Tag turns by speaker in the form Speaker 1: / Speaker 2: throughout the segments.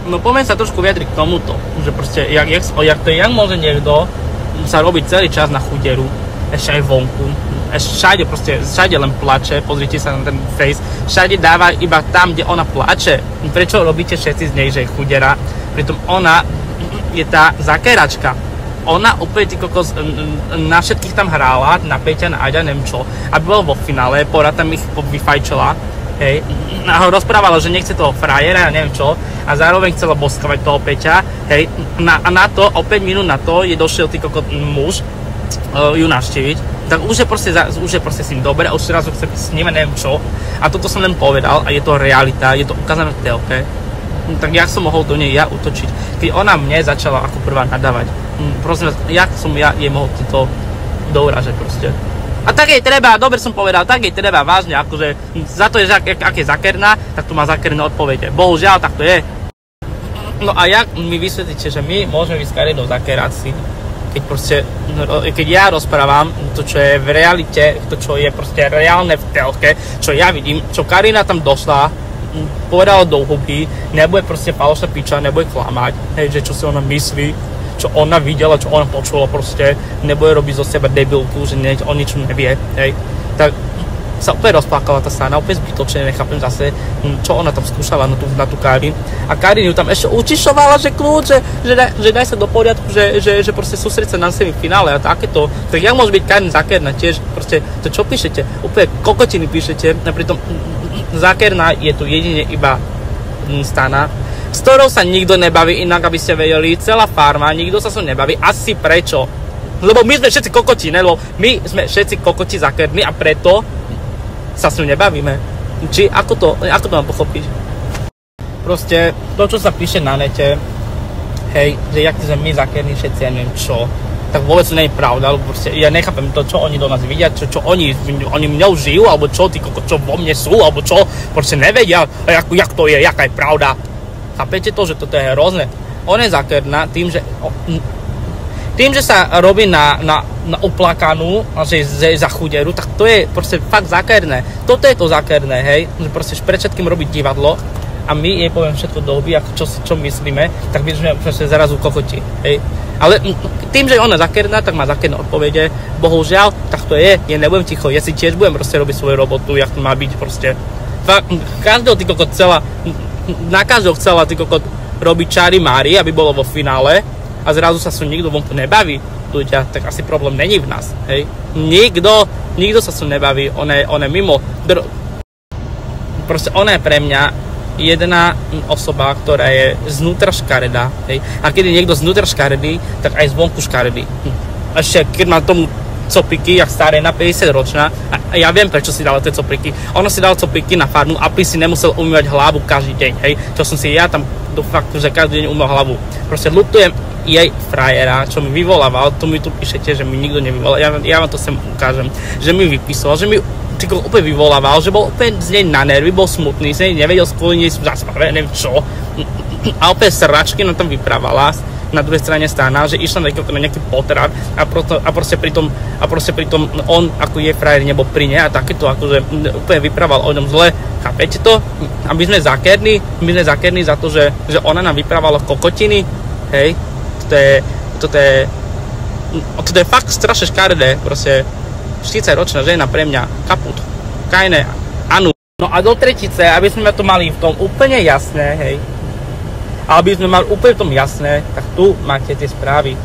Speaker 1: No poďme sa trošku vyjadriť k tomuto, že proste, jak môže niekto sa robiť celý čas na chuderu, ešte aj vonku, všade len plače, pozrite sa na ten face, všade dáva iba tam, kde ona plače. Prečo robíte všetci z nej, že je chudera? Pritom ona je tá zakeračka. Ona opäť na všetkých tam hrála, na Peťa, na Aďa, neviem čo, aby bol vo finále, porad tam ich vyfajčila, hej, a ho rozprávala, že nechce toho frajera, neviem čo, a zároveň chcela boskovať toho Peťa, hej, a na to, o 5 minút na to, je došiel ty kokot muž ju navštíviť, tak už je proste s ním dobre, a už raz chce s ním, neviem čo, a toto som len povedal, a je to realita, je to ukázané v telke, tak jak som mohol do nej ja útočiť, keď ona mne začala ako prvá nadávať. Prosím vás, jak som ja jej mohol to douražať proste. A tak jej treba, dobre som povedal, tak jej treba vážne, akože za to, že ak je zakerná, tak tu má zakerné odpovede. Bohužiaľ, tak to je. No a jak mi vysvetlíte, že my môžeme ísť karinou zakerať si, keď ja rozprávam to, čo je v realite, to, čo je proste reálne v telke, čo ja vidím, čo Karina tam došla, povedala do huby, nebude proste falošná piča, nebude klamať, hej, že čo si ona myslí, čo ona videla, čo ona počula, proste nebude robiť zo seba debilku, že o ničom nevie, hej, tak sa opäť rozplakala tá strana, opäť zbytočne, nechápem zase, čo ona tam skúšala na tú Karin, a Karin ju tam ešte utišovala, že kľúč, že daj sa do poriadku, že proste sústrediť sa na semifinále a takéto, tak jak môže byť Karin zakerná tiež, proste, to čo píšete, úplne kokotiny píšete, a pritom zakerná je tu jedine iba Stana, s ktorou sa nikto nebaví, inak aby ste vedeli, celá farma, nikto sa nebaví, asi prečo? Lebo my sme všetci kokoti, ne? Lebo my sme všetci kokoti zakerní a preto sa s ňou nebavíme. Či ako to mám pochopiť? Proste to, čo sa píše na nete, hej, že jak sme my zakerní všetci, ja neviem čo, tak vôbec to nie je pravda, lebo proste ja nechápem to, čo oni do nás vidia, čo oni mňou žijú, alebo čo vo mne sú, alebo čo, proste nevedia, jak to je, jaká je pravda. Chápete to, že toto je hrozné? Ona je zakerná tým, že sa robí na uplakanú, že je za chuderu, tak to je proste fakt zakerné. Toto je to zakerné, hej, že proste pred všetkým robí divadlo a my jej poviem všetko do huby, ako čo myslíme, tak my sme proste zrazu kokoti, hej. Ale tým, že je ona zakerná, tak má zakerné odpovede, bohužiaľ, tak to je, ja nebudem ticho, ja si tiež budem proste robiť svoju robotu, jak to má byť proste. Každého ty kokot na každého chcela ty kokot robiť čári mári, aby bolo vo finále, a zrazu sa nikto vonku nebaví, ľudia, tak asi problém není v nás, hej. Nikto sa nebaví, ona je mimo. Proste ona je pre mňa jedna osoba, ktorá je znútra škaredá, hej. A keď je niekto znútra škaredý, tak aj zvonku škaredý. Ešte keď má tomu copiky, jak staré na 50 ročná, a ja viem, prečo si dala tie copiky. Ona si dala copiky na farmu, aby si nemusel umývať hlavu každý deň, hej. Čo som si ja tam do faktu, že každý deň umýval hlavu. Proste ľutujem jej frajera, čo mi vyvolával, to mi tu píšete, že mi nikto nevyvolal, ja vám to sem ukážem, že mi vypísal, že mi úplne vyvolával, že bol úplne z nej na nervy, bol smutný, z nej nevedel skôr nej zaspávať, neviem čo, a úplne sračky na tom vyprávala, na druhej strane Stana, že išla na nejaký potrat a proste pritom on ako jej frajer nebol pri nej a takéto akože úplne vyprával o ňom zle, chápete to? A my sme zakerní za to, že ona nám vyprávala kokotiny, hej. Toto je fakt strašne škaredé, proste 40-ročná žena pre mňa, kaput, kajné, anu. No a do tretice, aby sme to mali v tom úplne jasné, hej, aby sme mali úplne v tom jasné, tak tu máte tie správy.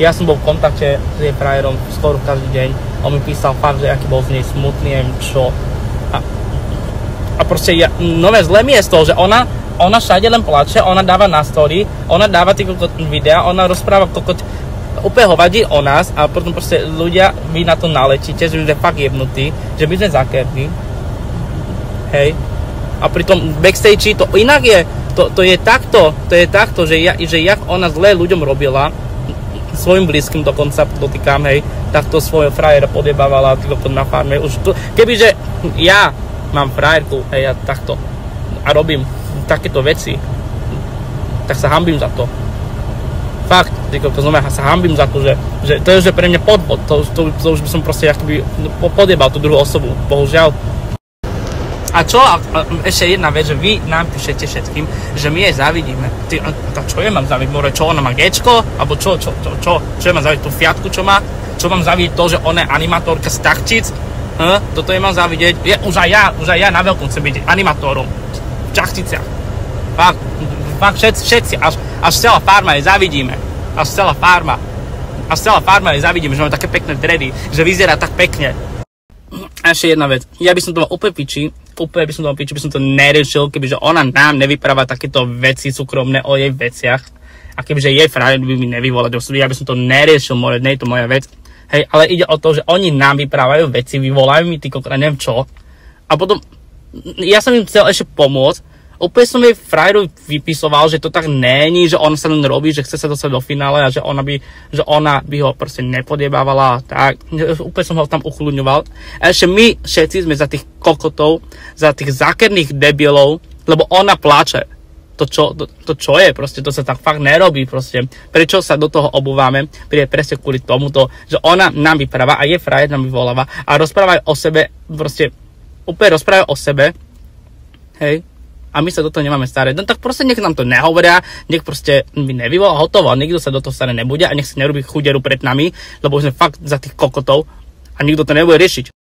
Speaker 1: Ja som bol v kontakte s jej frajerom skoro každý deň, on mi písal fakt, že aký bol z nej smutný, neviem čo. A proste nové zlé mi je z toho, že ona všade len plače, ona dáva na story, ona dáva tie videá, ona rozpráva úplne hovadí o nás a potom proste ľudia, vy na to naletíte, že my sme fakt jebnutí, že my sme zakerní, hej. A pritom backstage to inak je, to je takto, že jak ona zlé ľuďom robila, svojim blízkym dokonca dotýkam, hej, takto svojho frajera podjebávala na farme, už to, kebyže ja mám frajerku, hej, ja takto a robím takéto veci, tak sa hanbím za to. Fakt, to znamená, sa hanbím za to, že to je pre mňa podvod, to už by som proste akoby podjebal tú druhú osobu, bohužiaľ. A A čo? A ešte jedna vec, že vy nám píšete všetkým, že my jej závidíme. Čo je mám závidiť? More, čo ona má Gčko? Alebo čo je mám závidiť? Tú Fiatku, čo má? Čo mám závidieť to, že ona je animatorka z Tachčic? Toto je mám závidieť. Už aj ja na veľkom chcem byť animátorom. V Čachciciach. Fakt všetci, až celá farma jej závidíme. Až celá farma jej závidíme, že máme také pekné dredy, že vyzerá tak pekne. A ešte jedna vec. Ja by som to mal úplne piči, by som to neriešil, kebyže ona nám nevypráva takéto veci súkromné o jej veciach. A kebyže jej frajer by mi nevyvolať do súdy, ja by som to neriešil, nie je to moja vec. Hej, ale ide o to, že oni nám vyprávajú veci, vyvolajú mi ty kokra, neviem čo. A potom, ja som im chcel ešte pomôcť, úplne som jej frajeru vypisoval, že to tak není, že on sa len robí, že chce sa dostať do finále a že ona by ho proste nepodiebávala, tak. Úplne som ho tam uchľudňoval. A ešte my všetci sme za tých kokotov, za tých zákerných debilov, lebo ona plače. To čo je, proste, to sa tak fakt nerobí, proste. Prečo sa do toho obúvame? Príde presne kvôli tomuto, že ona nám vypráva a je frajer nám vyvoláva a rozprávajú o sebe, proste, úplne rozprávajú o sebe, hej. A my sa do toho nemáme starať. No tak proste nech nám to nehovoria, nech proste mi nevyvolá, hotovo, nikto sa do toho starať nebude a nech si nerobí chuderu pred nami, lebo sme fakt za tých kokotov a nikto to nebude riešiť.